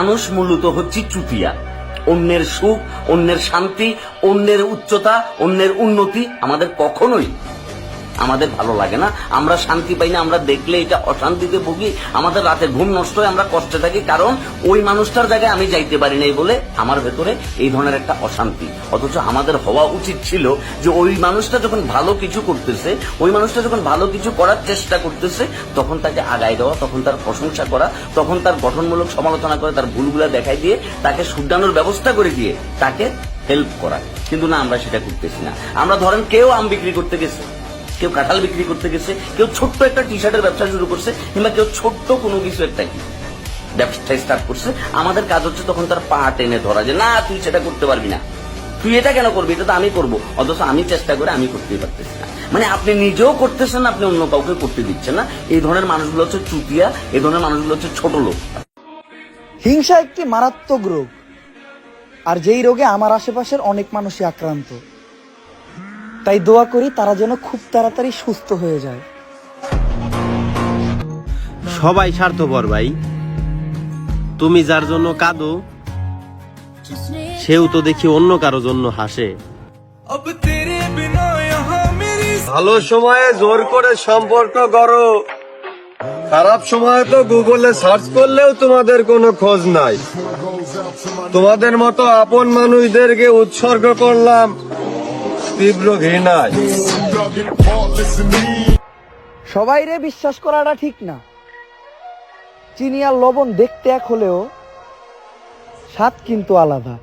মানুষ মূলত হচ্ছে চুতিয়া। অন্যের সুখ, অন্যের শান্তি, অন্যের উচ্চতা, অন্যের উন্নতি আমাদের কখনোই আমাদের ভালো লাগে না। আমরা শান্তি পাই না, আমরা দেখলে এটা অশান্তিতে ভুগি, আমাদের রাতে ঘুম নষ্ট হয়, আমরা কষ্টে থাকি, কারণ ওই মানুষটার জায়গায় আমি যাইতে পারি নাই বলে আমার ভেতরে এই ধরনের একটা অশান্তি। অথচ আমাদের হওয়া উচিত ছিল যে ওই মানুষটা যখন ভালো কিছু করতেছে, ওই মানুষটা যখন ভালো কিছু করার চেষ্টা করতেছে, তখন তাকে আগায় দেওয়া, তখন তার প্রশংসা করা, তখন তার গঠনমূলক সমালোচনা করে, তার ভুলগুলা দেখাই দিয়ে তাকে শুধরানোর ব্যবস্থা করে দিয়ে তাকে হেল্প করা। কিন্তু না, আমরা সেটা করতেছি না। আমরা ধরেন কেউ আম বিক্রি করতে গেছে, কেউ কাঁঠাল বিক্রি করতে গেছে, কেউ ছোট্ট একটা টি শার্টের ব্যবসা শুরু করছে, কিংবা কেউ ছোট্ট কোনো কিছু একটা ব্যবসা স্টার্ট করছে। আমাদের কাজ হচ্ছে তখন তার পা টেনে ধরা, যে না তুই সেটা করতে পারবি না, তুই এটা কেন করবি, এটা তো আমি করবো, অথচ আমি চেষ্টা করে আমি করতেই পারতেছি না। মানে আপনি নিজেও করতেছেন না, আপনি অন্য কাউকে করতে দিচ্ছেন না। এই ধরনের মানুষগুলো হচ্ছে চুতিয়া, এই ধরনের মানুষগুলো হচ্ছে ছোট লোক। হিংসা একটি মারাত্মক রোগ, আর যেই রোগে আমার আশেপাশের অনেক মানুষই আক্রান্ত। তাই দোয়া করি তারা যেন খুব তাড়াতাড়ি সুস্থ হয়ে যায়। সবাই স্বার্থপর ভাই। তুমি যার জন্য কাঁদো, সেও তো দেখি অন্য কারো জন্য হাসে। ভালো সময়ে জোর করে সম্পর্ক করো, খারাপ সময়ে তো গুগলে সার্চ করলেও তোমাদের কোনো খোঁজ নাই। তোমাদের মতো আপন মানুষদেরকে উৎসর্গ করলাম তীব্র ঘৃণায়। সবাইরে বিশ্বাস করাটা ঠিক না। চিনি আর লবণ দেখতে এক হলেও স্বাদ কিন্তু আলাদা।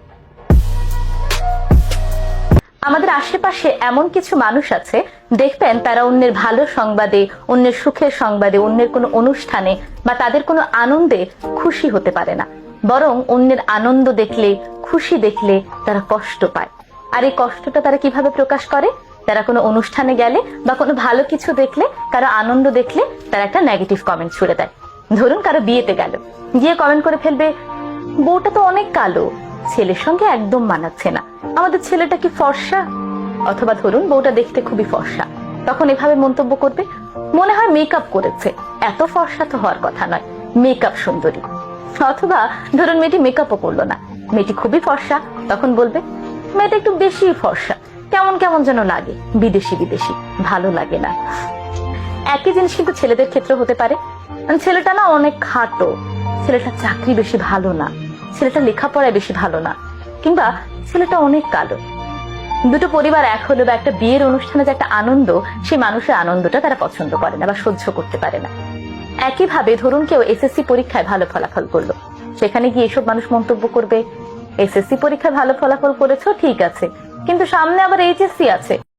আমাদের আশেপাশে এমন কিছু মানুষ আছে, দেখবেন তারা অন্যের ভালো সংবাদে, অন্যের সুখের সংবাদে, অন্যের কোনো অনুষ্ঠানে বা তাদের কোনো আনন্দে খুশি হতে পারে না, বরং অন্যের আনন্দ দেখলে, খুশি দেখলে তারা কষ্ট পায়। আর এই কষ্টটা তারা কিভাবে প্রকাশ করে? তারা কোনো অনুষ্ঠানে গেলে বা কোনো ভালো কিছু দেখলে, কারো আনন্দ দেখলে তারা একটা নেগেটিভ কমেন্ট ছুড়ে দেয়। ধরুন কারো বিয়েতে গেল, গিয়ে কমেন্ট করে ফেলবে, বউটা তো অনেক কালো, ছেলের সঙ্গে একদম মানাচ্ছে না, আমাদের ছেলেটা কি ফর্সা? অথবা ধরুন বউটা দেখতে খুবই ফর্সা, তখন এভাবে মন্তব্য করবে, মনে হয় মেকআপ করেছে, এত ফর্সা তো হওয়ার কথা নয়, মেকআপ সুন্দরী। অথবা ধরুন মেয়েটি মেকআপও করলো না, মেয়েটি খুবই ফর্সা, তখন বলবে, মেয়েটা একটু বেশি ফর্সা, কেমন কেমন যেন লাগে, বিদেশি বিদেশি, ভালো লাগে না। একই জিনিস কিন্তু ছেলেদের ক্ষেত্রে হতে পারে। ছেলেটা না অনেক খাটো, ছেলেটা চাকরি বেশি ভালো না, ছেলেটা লেখাপড়ায় বেশি ভালো না, কিংবা ছেলেটা অনেক কালো। দুটো পরিবার এক হলো বা একটা বিয়ের অনুষ্ঠানে যে একটা আনন্দ, সেই মানুষের আনন্দটা তারা পছন্দ করে না বা সহ্য করতে পারে না। একইভাবে ধরুন কেউ এসএসসি পরীক্ষায় ভালো ফলাফল করলো, সেখানে গিয়ে এসব মানুষ মন্তব্য করবে, এসএসসি পরীক্ষায় ভালো ফলাফল করেছো ঠিক আছে, কিন্তু সামনে আবার এইচএসসি আছে,